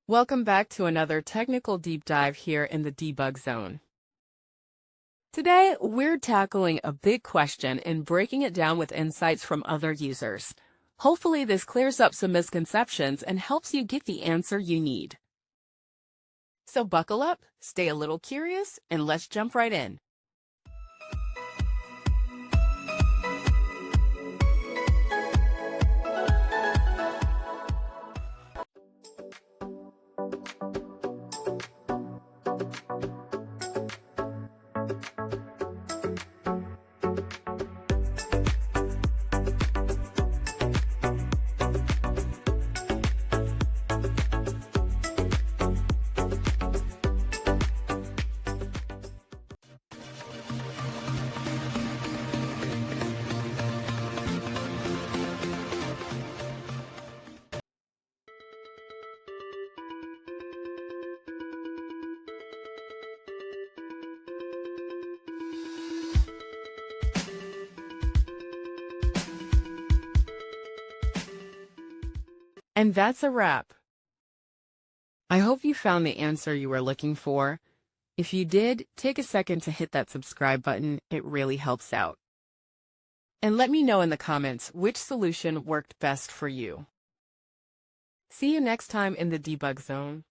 Welcome back to another technical deep dive here in the debug zone. Today, we're tackling a big question and breaking it down with insights from other users. Hopefully, this clears up some misconceptions and helps you get the answer you need. So buckle up, stay a little curious, and let's jump right in. And that's a wrap. I hope you found the answer you were looking for. If you did, take a second to hit that subscribe button. It really helps out. And let me know in the comments which solution worked best for you. See you next time in the debug zone.